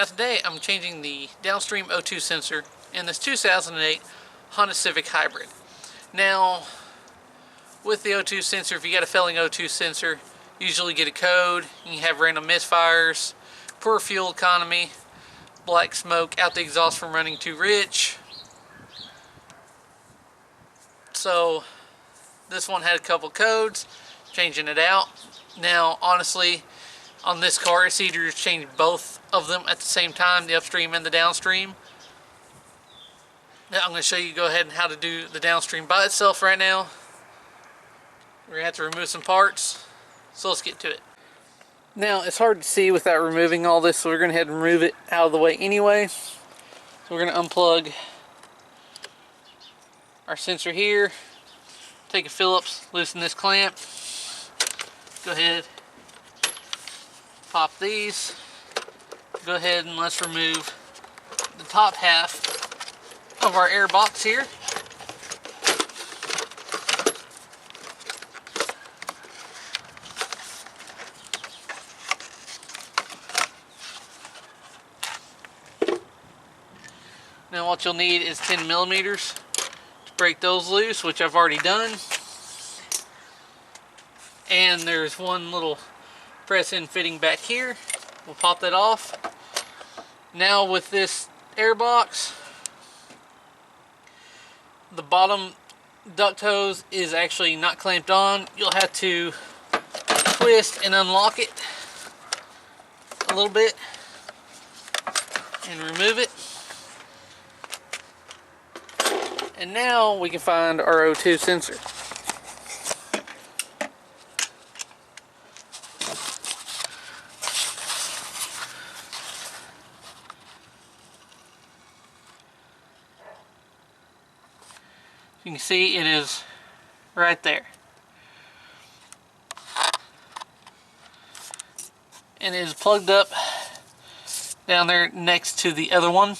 now today I'm changing the downstream O2 sensor in this 2008 Honda Civic Hybrid. Now, with the O2 sensor, if you got a failing O2 sensor, you usually get a code, and you have random misfires, poor fuel economy, black smoke out the exhaust from running too rich. So this one had a couple codes, changing it out. Now honestly, on this car it's easier to change both of them at the same time, the upstream and the downstream. Now I'm going to show you go ahead and how to do the downstream by itself right now. We're going to have to remove some parts, so let's get to it. Now it's hard to see without removing all this, so we're going to head and remove it out of the way anyway. So we're going to unplug our sensor here, take a Phillips, loosen this clamp, go ahead, pop these, go ahead and let's remove the top half of our air box here. Now what you'll need is 10 millimeters to break those loose, which I've already done. And there's one little press-in fitting back here. We'll pop that off. Now with this air box, the bottom duct hose is actually not clamped on. You'll have to twist and unlock it a little bit and remove it. And now we can find our O2 sensor. You can see it is right there. And it is plugged up down there next to the other one.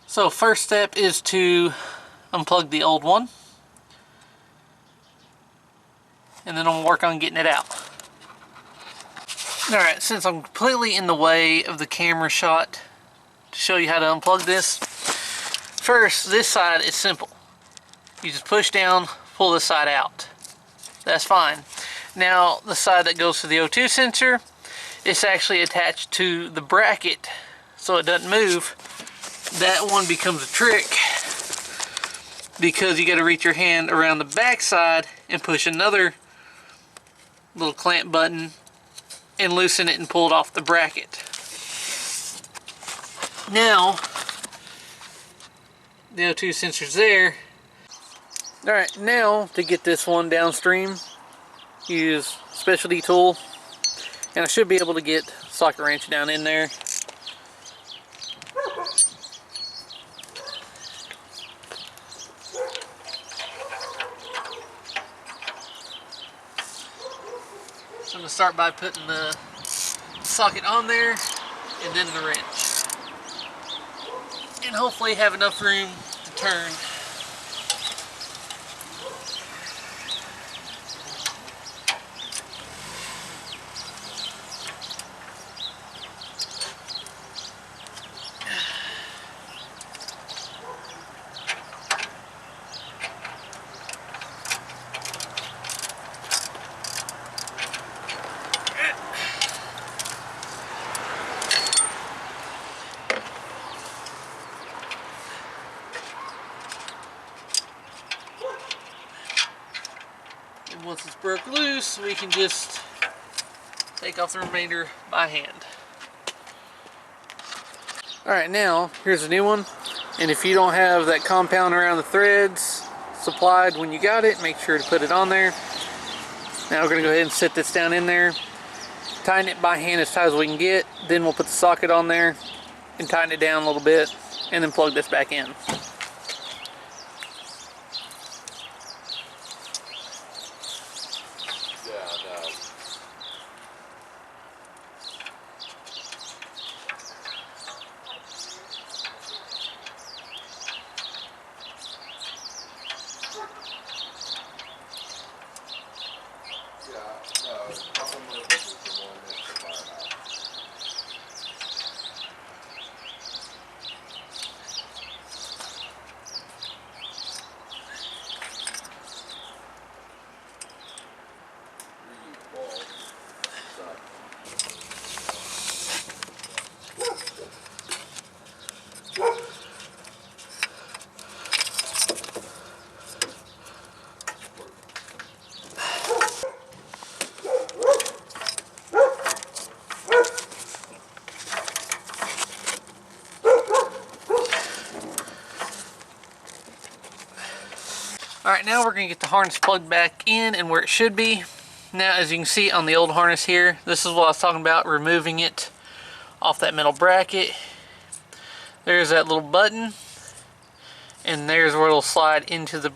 So first step is to unplug the old one, and then I'll work on getting it out. Alright, since I'm completely in the way of the camera shot to show you how to unplug this, first, this side is simple. You just push down, pull this side out. That's fine. Now the side that goes to the O2 sensor, it's actually attached to the bracket so it doesn't move. That one becomes a trick because you got to reach your hand around the back side and push another little clamp button and loosen it and pull it off the bracket. Now the O2 sensor's there. Alright, now to get this one downstream, use specialty tool, and I should be able to get socket wrench down in there. So I'm going to start by putting the socket on there and then the wrench. And hopefully have enough room to turn. Once it's broke loose, we can just take off the remainder by hand. Alright, now here's a new one, and if you don't have that compound around the threads supplied when you got it, make sure to put it on there. Now we're going to go ahead and set this down in there, tighten it by hand as tight as we can get, then we'll put the socket on there and tighten it down a little bit, and then plug this back in. Alright, now we're going to get the harness plugged back in and where it should be. Now, as you can see on the old harness here, this is what I was talking about, removing it off that metal bracket. There's that little button, and there's where it'll slide into the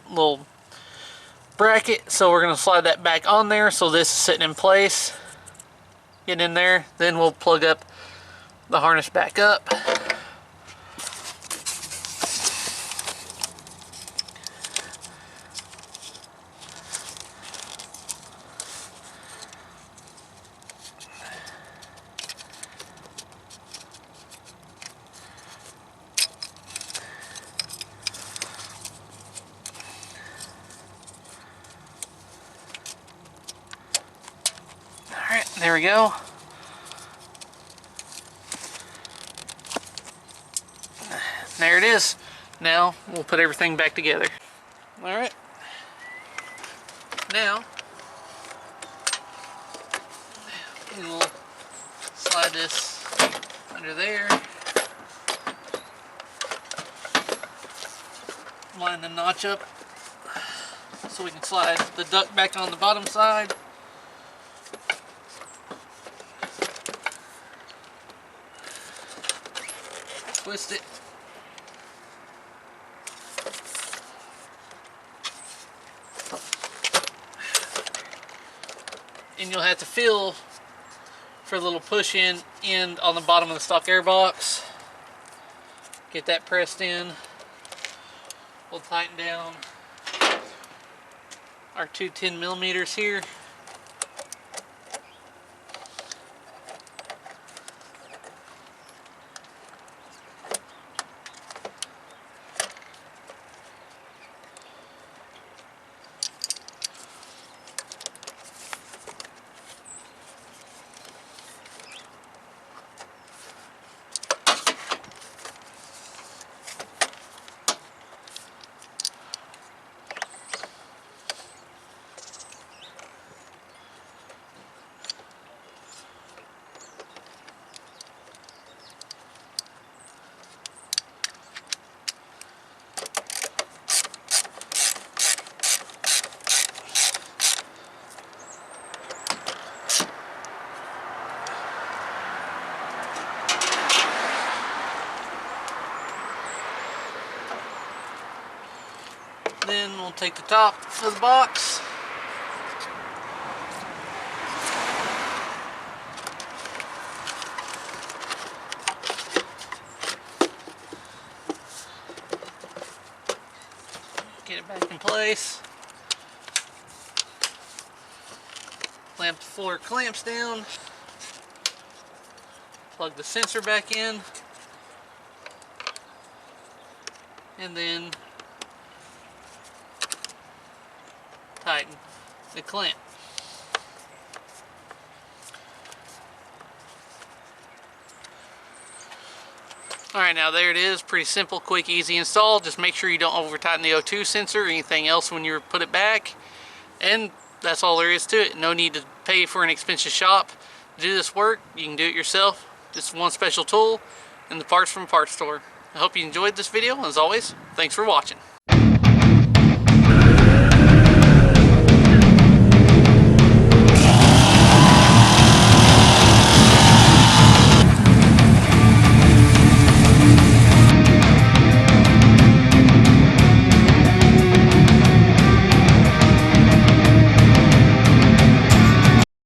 little bracket. So we're going to slide that back on there so this is sitting in place. Get in there, then we'll plug up the harness back up. Alright, there we go. There it is. Now we'll put everything back together. Alright. Now we'll slide this under there. Line the notch up so we can slide the duct back on the bottom side. Twist it. And you'll have to feel for a little push in end on the bottom of the stock air box. Get that pressed in. We'll tighten down our two 10mm here. Then we'll take the top of the box. Get it back in place. Clamp the 4 clamps down. Plug the sensor back in. And then tighten the clamp. Alright, now there it is. Pretty simple, quick, easy install. Just make sure you don't over tighten the O2 sensor or anything else when you put it back. And that's all there is to it. No need to pay for an expensive shop to do this work. You can do it yourself. Just one special tool and the parts from a parts store. I hope you enjoyed this video. As always, thanks for watching.